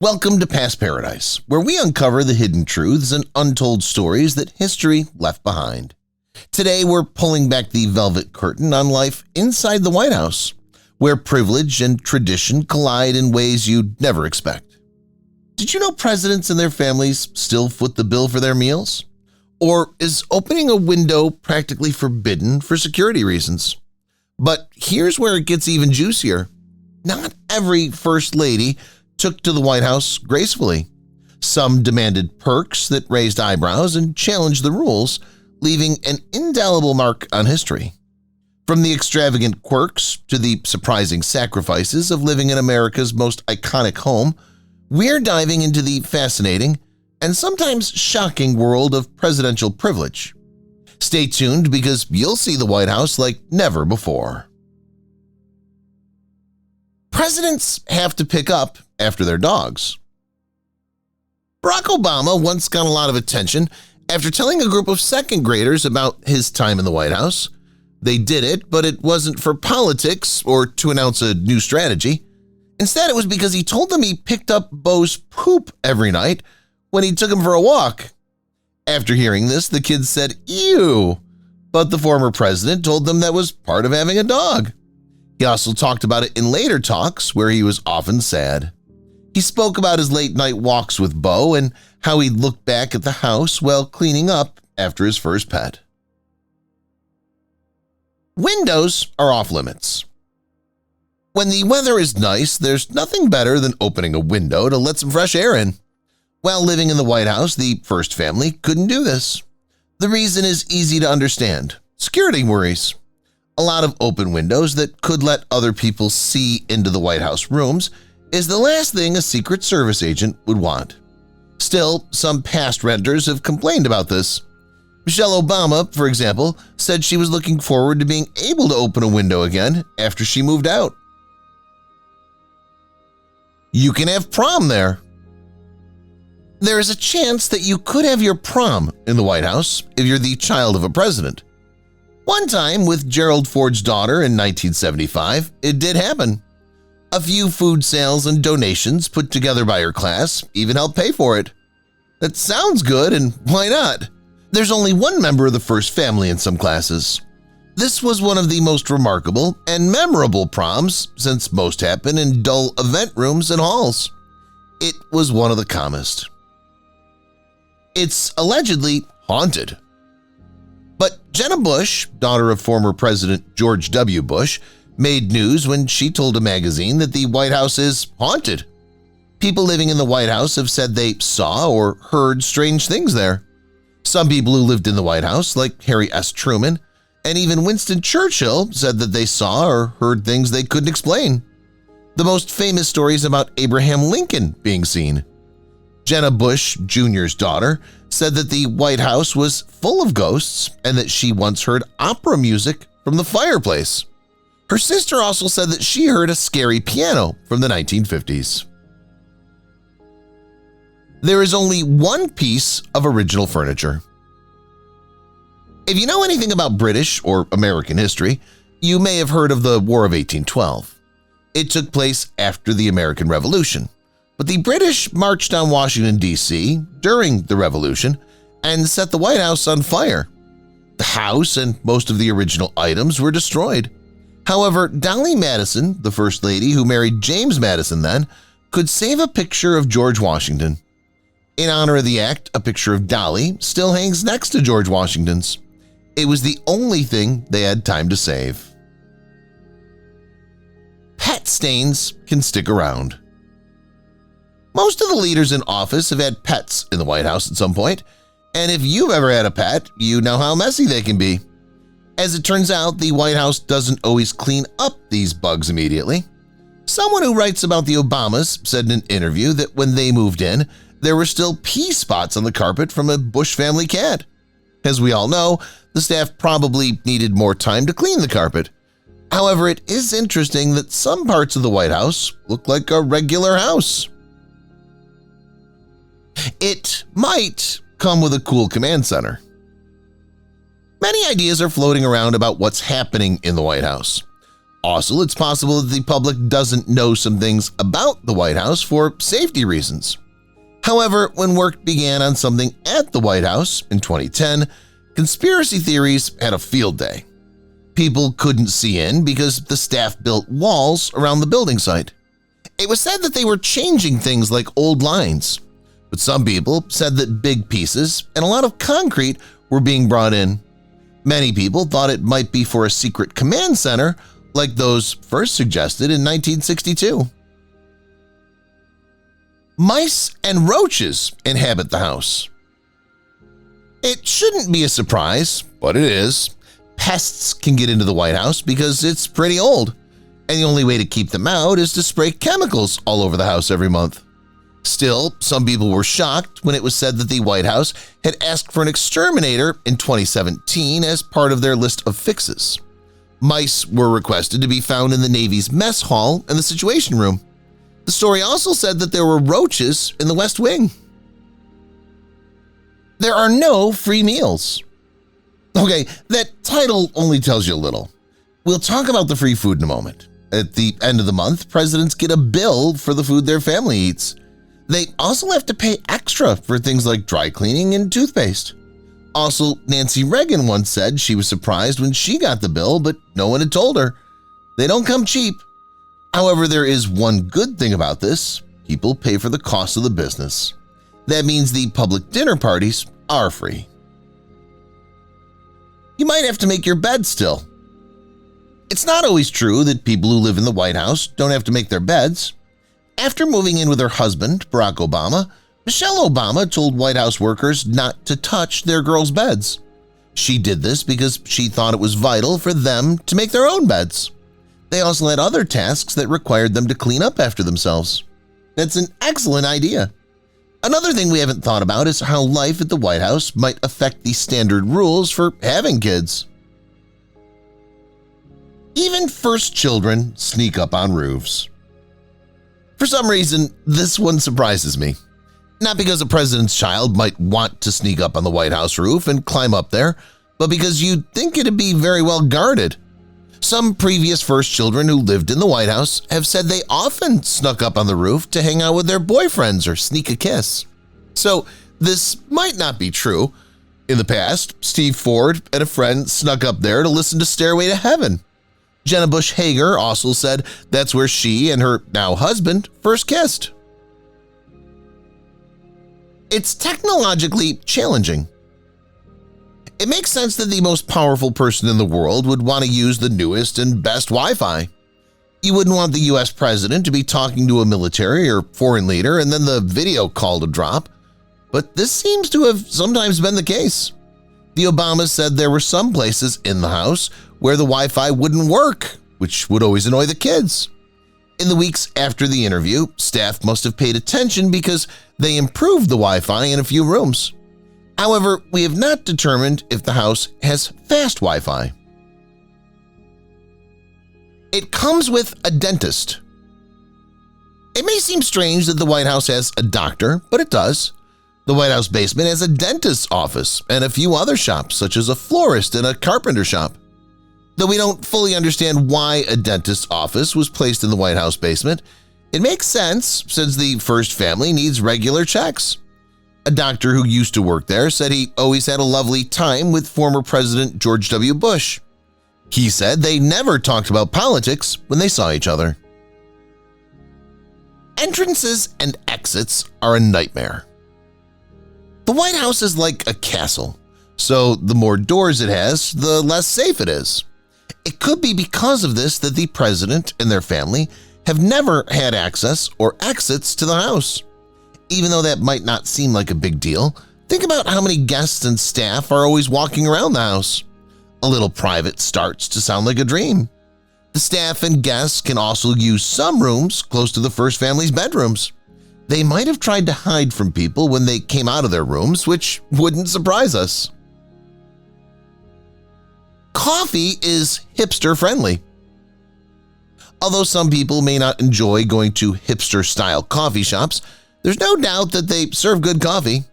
Welcome to Past Paradise, where we uncover the hidden truths and untold stories that history left behind. Today we're pulling back the velvet curtain on life inside the White House, where privilege and tradition collide in ways you'd never expect. Did you know presidents and their families still foot the bill for their meals? Or is opening a window practically forbidden for security reasons? But here's where it gets even juicier. Not every First Lady took to the White House gracefully. Some demanded perks that raised eyebrows and challenged the rules, leaving an indelible mark on history. From the extravagant quirks to the surprising sacrifices of living in America's most iconic home, we're diving into the fascinating and sometimes shocking world of presidential privilege. Stay tuned because you'll see the White House like never before. Presidents have to pick up after their dogs. Barack Obama once got a lot of attention after telling a group of second graders about his time in the White House. They did it, but it wasn't for politics or to announce a new strategy. Instead, it was because he told them he picked up Bo's poop every night when he took him for a walk. After hearing this, the kids said, "Ew," but the former president told them that was part of having a dog. He also talked about it in later talks where he was often sad. He spoke about his late-night walks with Bo and how he'd look back at the house while cleaning up after his first pet. Windows are off limits. When the weather is nice, there's nothing better than opening a window to let some fresh air in. While living in the White House, the first family couldn't do this. The reason is easy to understand: security worries. A lot of open windows that could let other people see into the White House rooms is the last thing a Secret Service agent would want. Still, some past renters have complained about this. Michelle Obama, for example, said she was looking forward to being able to open a window again after she moved out. You can have prom there. There is a chance that you could have your prom in the White House if you're the child of a president. One time with Gerald Ford's daughter in 1975, it did happen. A few food sales and donations put together by her class even helped pay for it. That sounds good, and why not? There's only one member of the first family in some classes. This was one of the most remarkable and memorable proms since most happen in dull event rooms and halls. It was one of the calmest. It's allegedly haunted. But Jenna Bush, daughter of former President George W. Bush, made news when she told a magazine that the White House is haunted. People living in the White House have said they saw or heard strange things there. Some people who lived in the White House, like Harry S. Truman, and even Winston Churchill, said that they saw or heard things they couldn't explain. The most famous stories about Abraham Lincoln being seen. Jenna Bush Jr.'s daughter said that the White House was full of ghosts and that she once heard opera music from the fireplace. Her sister also said that she heard a scary piano from the 1950s. There is only one piece of original furniture. If you know anything about British or American history, you may have heard of the War of 1812. It took place after the American Revolution, but the British marched on Washington, D.C. during the Revolution and set the White House on fire. The house and most of the original items were destroyed. However, Dolly Madison, the First Lady who married James Madison then, could save a picture of George Washington. In honor of the act, a picture of Dolly still hangs next to George Washington's. It was the only thing they had time to save. Pet stains can stick around. Most of the leaders in office have had pets in the White House at some point, and if you've ever had a pet, you know how messy they can be. As it turns out, the White House doesn't always clean up these bugs immediately. Someone who writes about the Obamas said in an interview that when they moved in, there were still pee spots on the carpet from a Bush family cat. As we all know, the staff probably needed more time to clean the carpet. However, it is interesting that some parts of the White House look like a regular house. It might come with a cool command center. Many ideas are floating around about what's happening in the White House. Also, it's possible that the public doesn't know some things about the White House for safety reasons. However, when work began on something at the White House in 2010, conspiracy theories had a field day. People couldn't see in because the staff built walls around the building site. It was said that they were changing things like old lines, but some people said that big pieces and a lot of concrete were being brought in. Many people thought it might be for a secret command center like those first suggested in 1962. Mice and roaches inhabit the house. It shouldn't be a surprise, but it is. Pests can get into the White House because it's pretty old, and the only way to keep them out is to spray chemicals all over the house every month. Still, some people were shocked when it was said that the White House had asked for an exterminator in 2017 as part of their list of fixes. Mice were requested to be found in the Navy's mess hall and the Situation Room. The story also said that there were roaches in the West Wing. There are no free meals. Okay, that title only tells you a little. We'll talk about the free food in a moment. At the end of the month, presidents get a bill for the food their family eats. They also have to pay extra for things like dry cleaning and toothpaste. Also, Nancy Reagan once said she was surprised when she got the bill, but no one had told her. They don't come cheap. However, there is one good thing about this. People pay for the cost of the business. That means the public dinner parties are free. You might have to make your bed still. It's not always true that people who live in the White House don't have to make their beds. After moving in with her husband, Barack Obama, Michelle Obama told White House workers not to touch their girls' beds. She did this because she thought it was vital for them to make their own beds. They also had other tasks that required them to clean up after themselves. That's an excellent idea. Another thing we haven't thought about is how life at the White House might affect the standard rules for having kids. Even first children sneak up on roofs. For some reason, this one surprises me. Not because a president's child might want to sneak up on the White House roof and climb up there, but because you'd think it'd be very well guarded. Some previous first children who lived in the White House have said they often snuck up on the roof to hang out with their boyfriends or sneak a kiss. So this might not be true. In the past, Steve Ford and a friend snuck up there to listen to Stairway to Heaven. Jenna Bush Hager also said that's where she and her now husband first kissed. It's technologically challenging. It makes sense that the most powerful person in the world would want to use the newest and best Wi-Fi. You wouldn't want the US president to be talking to a military or foreign leader and then the video call to drop, but this seems to have sometimes been the case. The Obamas said there were some places in the house where the Wi-Fi wouldn't work, which would always annoy the kids. In the weeks after the interview, staff must have paid attention because they improved the Wi-Fi in a few rooms. However, we have not determined if the house has fast Wi-Fi. It comes with a dentist. It may seem strange that the White House has a doctor, but it does. The White House basement has a dentist's office and a few other shops, such as a florist and a carpenter shop. Though we don't fully understand why a dentist's office was placed in the White House basement, it makes sense since the first family needs regular checks. A doctor who used to work there said he always had a lovely time with former President George W. Bush. He said they never talked about politics when they saw each other. Entrances and exits are a nightmare. The White House is like a castle, so the more doors it has, the less safe it is. It could be because of this that the president and their family have never had access or exits to the house. Even though that might not seem like a big deal, think about how many guests and staff are always walking around the house. A little private starts to sound like a dream. The staff and guests can also use some rooms close to the first family's bedrooms. They might have tried to hide from people when they came out of their rooms, which wouldn't surprise us. Coffee is hipster-friendly. Although some people may not enjoy going to hipster-style coffee shops, there's no doubt that they serve good coffee.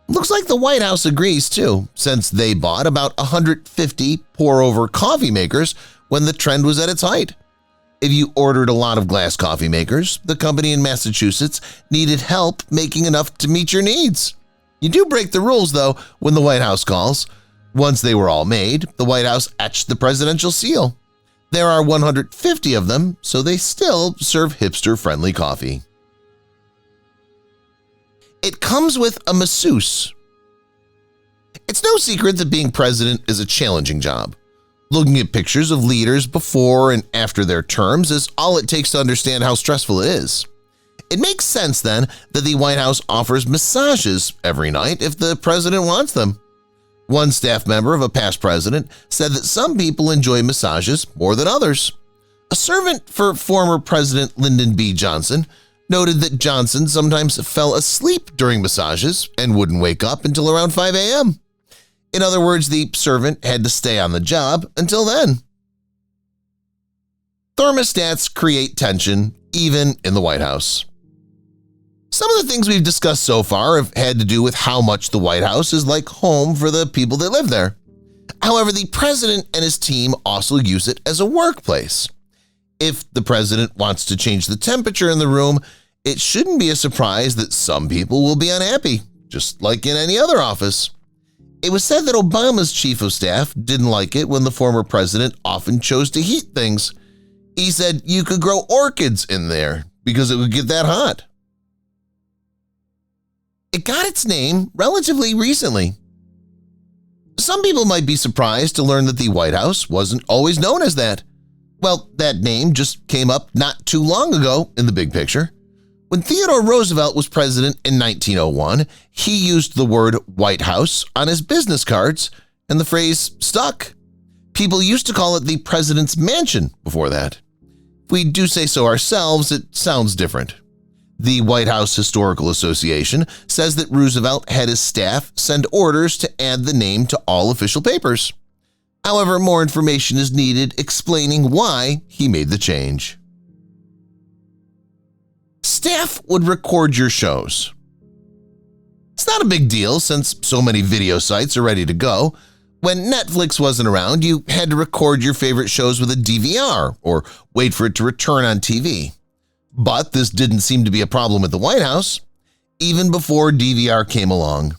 Looks like the White House agrees too, since they bought about 150 pour-over coffee makers when the trend was at its height. If you ordered a lot of glass coffee makers, the company in Massachusetts needed help making enough to meet your needs. You do break the rules, though, when the White House calls. Once they were all made, the White House etched the presidential seal. There are 150 of them, so they still serve hipster-friendly coffee. It comes with a masseuse. It's no secret that being president is a challenging job. Looking at pictures of leaders before and after their terms is all it takes to understand how stressful it is. It makes sense, then, that the White House offers massages every night if the president wants them. One staff member of a past president said that some people enjoy massages more than others. A servant for former President Lyndon B. Johnson noted that Johnson sometimes fell asleep during massages and wouldn't wake up until around 5 a.m. In other words, the servant had to stay on the job until then. Thermostats create tension even in the White House. Some of the things we've discussed so far have had to do with how much the White House is like home for the people that live there. However, the president and his team also use it as a workplace. If the president wants to change the temperature in the room, it shouldn't be a surprise that some people will be unhappy, just like in any other office. It was said that Obama's chief of staff didn't like it when the former president often chose to heat things. He said you could grow orchids in there because it would get that hot. It got its name relatively recently. Some people might be surprised to learn that the White House wasn't always known as that. Well, that name just came up not too long ago in the big picture. When Theodore Roosevelt was president in 1901, he used the word White House on his business cards, and the phrase stuck. People used to call it the president's mansion before that. If we do say so ourselves, it sounds different. The White House Historical Association says that Roosevelt had his staff send orders to add the name to all official papers. However, more information is needed explaining why he made the change. Staff would record your shows. It's not a big deal since so many video sites are ready to go. When Netflix wasn't around, you had to record your favorite shows with a DVR or wait for it to return on TV. But this didn't seem to be a problem at the White House, even before DVR came along.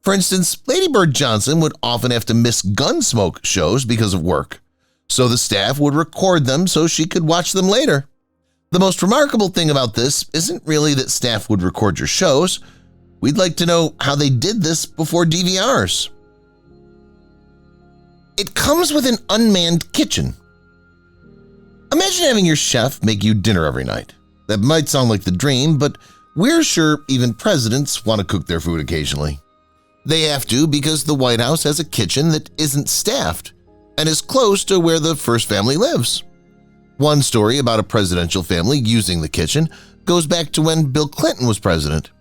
For instance, Lady Bird Johnson would often have to miss Gunsmoke shows because of work, so the staff would record them so she could watch them later. The most remarkable thing about this isn't really that staff would record your shows. We'd like to know how they did this before DVRs. It comes with an unmanned kitchen. Imagine having your chef make you dinner every night. That might sound like the dream, but we're sure even presidents want to cook their food occasionally. They have to because the White House has a kitchen that isn't staffed and is close to where the first family lives. One story about a presidential family using the kitchen goes back to when Bill Clinton was president.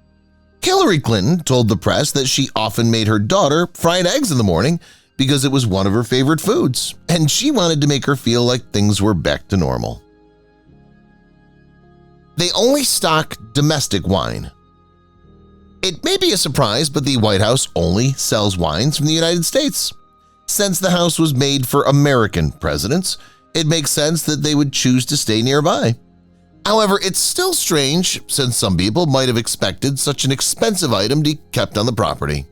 Hillary Clinton told the press that she often made her daughter fried eggs in the morning because it was one of her favorite foods, and she wanted to make her feel like things were back to normal. They only stock domestic wine. It may be a surprise, but the White House only sells wines from the United States. Since the house was made for American presidents, it makes sense that they would choose to stay nearby. However, it's still strange since some people might have expected such an expensive item to be kept on the property.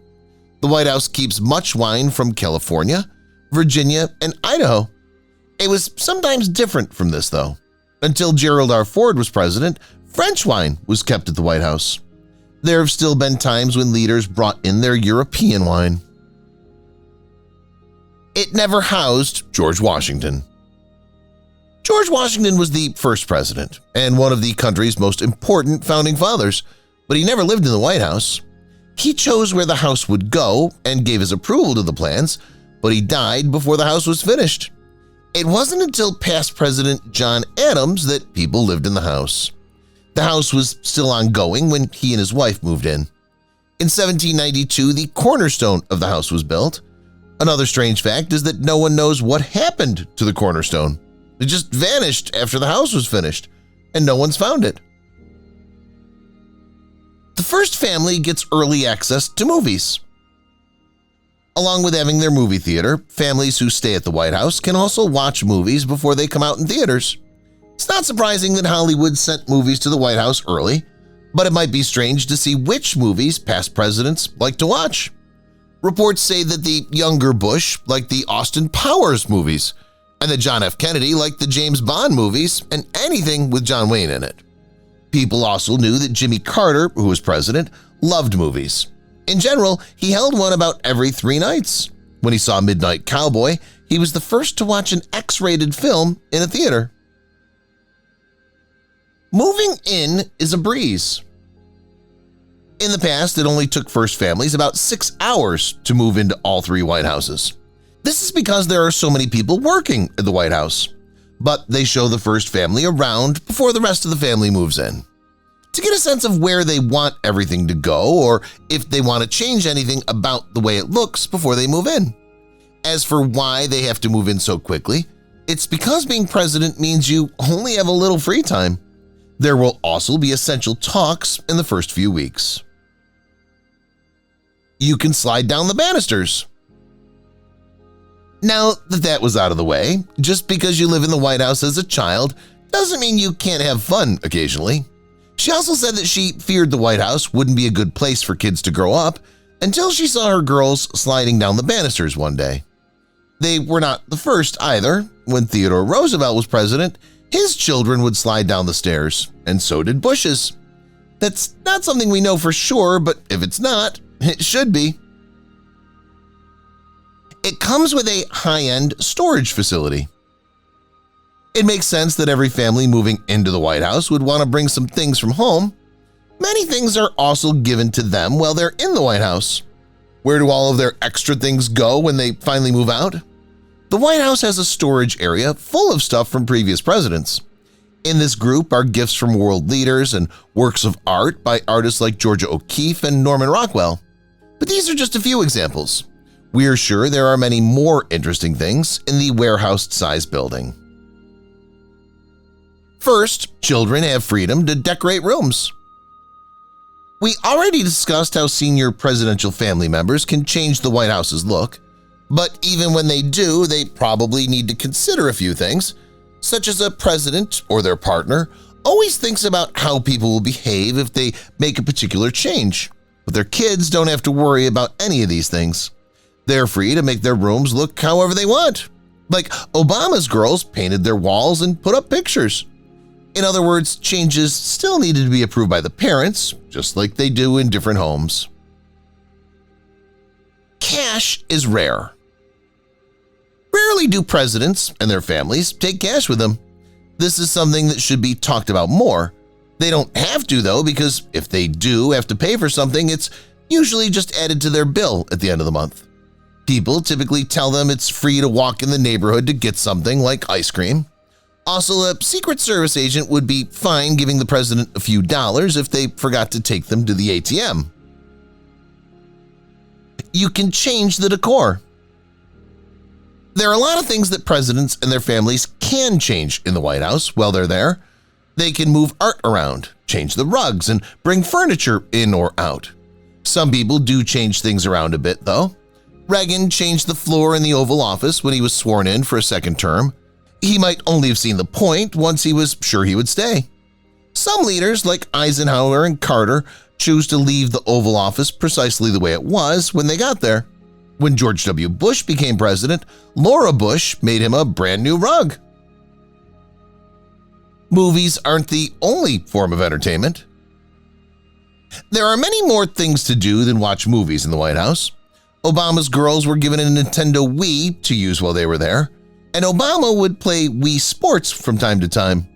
The White House keeps much wine from California, Virginia, and Idaho. It was sometimes different from this, though. Until Gerald R. Ford was president, French wine was kept at the White House. There have still been times when leaders brought in their European wine. It never housed George Washington. George Washington was the first president and one of the country's most important founding fathers, but he never lived in the White House. He chose where the house would go and gave his approval to the plans, but he died before the house was finished. It wasn't until past President John Adams that people lived in the house. The house was still ongoing when he and his wife moved in. In 1792, the cornerstone of the house was built. Another strange fact is that no one knows what happened to the cornerstone. It just vanished after the house was finished, and no one's found it. The first family gets early access to movies. Along with having their movie theater, families who stay at the White House can also watch movies before they come out in theaters. It's not surprising that Hollywood sent movies to the White House early, but it might be strange to see which movies past presidents like to watch. Reports say that the younger Bush liked the Austin Powers movies, and that John F. Kennedy liked the James Bond movies and anything with John Wayne in it. People also knew that Jimmy Carter, who was president, loved movies. In general, he held one about every 3 nights. When he saw Midnight Cowboy, he was the first to watch an X-rated film in a theater. Moving in is a breeze. In the past, it only took first families about 6 hours to move into all 3 White Houses. This is because there are so many people working at the White House, but they show the first family around before the rest of the family moves in. To get a sense of where they want everything to go or if they want to change anything about the way it looks before they move in. As for why they have to move in so quickly, it's because being president means you only have a little free time. There will also be essential talks in the first few weeks. You can slide down the banisters. Now that that was out of the way, just because you live in the White House as a child doesn't mean you can't have fun occasionally. She also said that she feared the White House wouldn't be a good place for kids to grow up until she saw her girls sliding down the banisters one day. They were not the first either. When Theodore Roosevelt was president, his children would slide down the stairs, and so did Bush's. That's not something we know for sure, but if it's not, it should be. It comes with a high-end storage facility. It makes sense that every family moving into the White House would want to bring some things from home. Many things are also given to them while they're in the White House. Where do all of their extra things go when they finally move out? The White House has a storage area full of stuff from previous presidents. In this group are gifts from world leaders and works of art by artists like Georgia O'Keeffe and Norman Rockwell. But these are just a few examples. We're sure there are many more interesting things in the warehouse-sized building. First, children have freedom to decorate rooms. We already discussed how senior presidential family members can change the White House's look, but even when they do, they probably need to consider a few things, such as a president or their partner always thinks about how people will behave if they make a particular change, but their kids don't have to worry about any of these things. They're free to make their rooms look however they want. Like Obama's girls painted their walls and put up pictures. In other words, changes still needed to be approved by the parents, just like they do in different homes. Cash is rare. Rarely do presidents and their families take cash with them. This is something that should be talked about more. They don't have to though, because if they do have to pay for something, it's usually just added to their bill at the end of the month. People typically tell them it's free to walk in the neighborhood to get something like ice cream. Also, a Secret Service agent would be fine giving the president a few dollars if they forgot to take them to the ATM. You can change the decor. There are a lot of things that presidents and their families can change in the White House while they're there. They can move art around, change the rugs, and bring furniture in or out. Some people do change things around a bit, though. Reagan changed the floor in the Oval Office when he was sworn in for a second term. He might only have seen the point once he was sure he would stay. Some leaders, like Eisenhower and Carter, choose to leave the Oval Office precisely the way it was when they got there. When George W. Bush became president, Laura Bush made him a brand new rug. Movies aren't the only form of entertainment. There are many more things to do than watch movies in the White House. Obama's girls were given a Nintendo Wii to use while they were there, and Obama would play Wii Sports from time to time.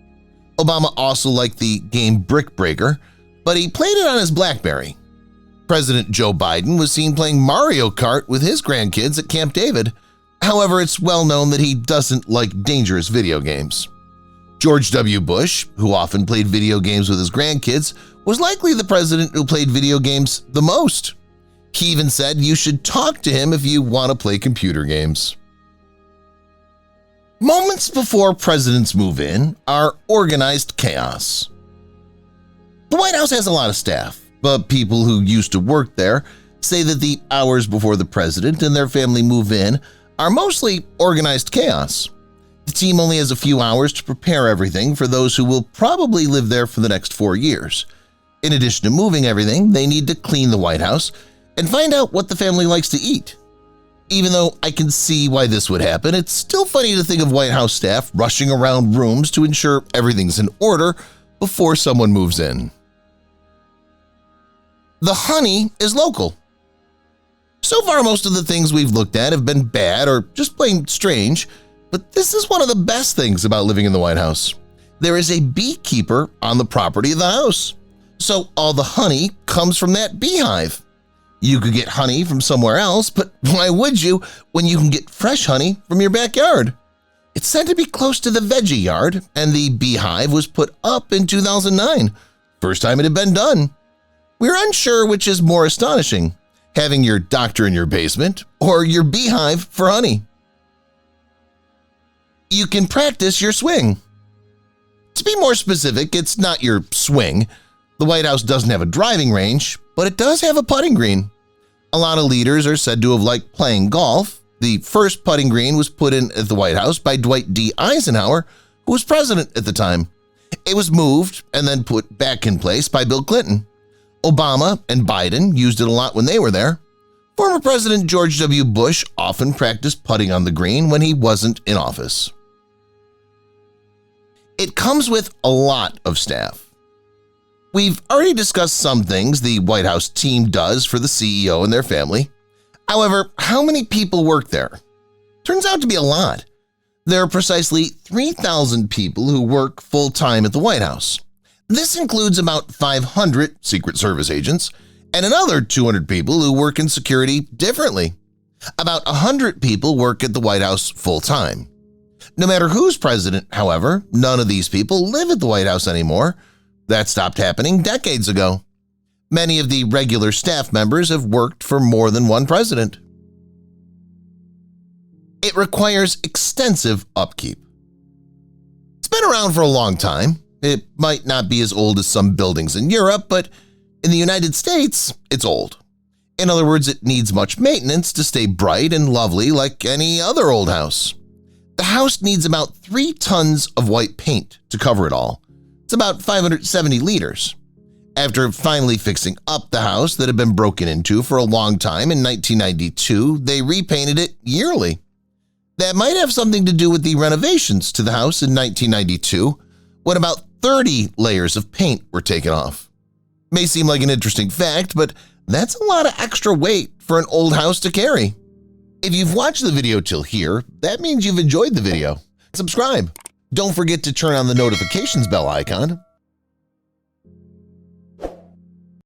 Obama also liked the game Brick Breaker, but he played it on his BlackBerry. President Joe Biden was seen playing Mario Kart with his grandkids at Camp David. However, it's well known that he doesn't like dangerous video games. George W. Bush, who often played video games with his grandkids, was likely the president who played video games the most. He even said you should talk to him if you want to play computer games. Moments before presidents move in are organized chaos. The White House has a lot of staff, but people who used to work there say that the hours before the president and their family move in are mostly organized chaos. The team only has a few hours to prepare everything for those who will probably live there for the next 4 years. In addition to moving everything, they need to clean the White House and find out what the family likes to eat. Even though I can see why this would happen, it's still funny to think of White House staff rushing around rooms to ensure everything's in order before someone moves in. The honey is local. So far, most of the things we've looked at have been bad or just plain strange, but this is one of the best things about living in the White House. There is a beekeeper on the property of the house, so all the honey comes from that beehive. You could get honey from somewhere else, but why would you when you can get fresh honey from your backyard? It's said to be close to the veggie yard, and the beehive was put up in 2009, first time it had been done. We're unsure which is more astonishing, having your doctor in your basement or your beehive for honey. You can practice your swing. To be more specific, it's not your swing. The White House doesn't have a driving range, but it does have a putting green. A lot of leaders are said to have liked playing golf. The first putting green was put in at the White House by Dwight D. Eisenhower, who was president at the time. It was moved and then put back in place by Bill Clinton. Obama and Biden used it a lot when they were there. Former President George W. Bush often practiced putting on the green when he wasn't in office. It comes with a lot of staff. We've already discussed some things the White House team does for the CEO and their family. However, how many people work there? Turns out to be a lot. There are precisely 3,000 people who work full-time at the White House. This includes about 500 Secret Service agents and another 200 people who work in security differently. About 100 people work at the White House full-time. No matter who's president, however, none of these people live at the White House anymore. That stopped happening decades ago. Many of the regular staff members have worked for more than one president. It requires extensive upkeep. It's been around for a long time. It might not be as old as some buildings in Europe, but in the United States, it's old. In other words, it needs much maintenance to stay bright and lovely like any other old house. The house needs about 3 tons of white paint to cover it all. It's about 570 liters. After finally fixing up the house that had been broken into for a long time in 1992, they repainted it yearly. That might have something to do with the renovations to the house in 1992, when about 30 layers of paint were taken off. May seem like an interesting fact, but that's a lot of extra weight for an old house to carry. If you've watched the video till here, that means you've enjoyed the video. Subscribe. Don't forget to turn on the notifications bell icon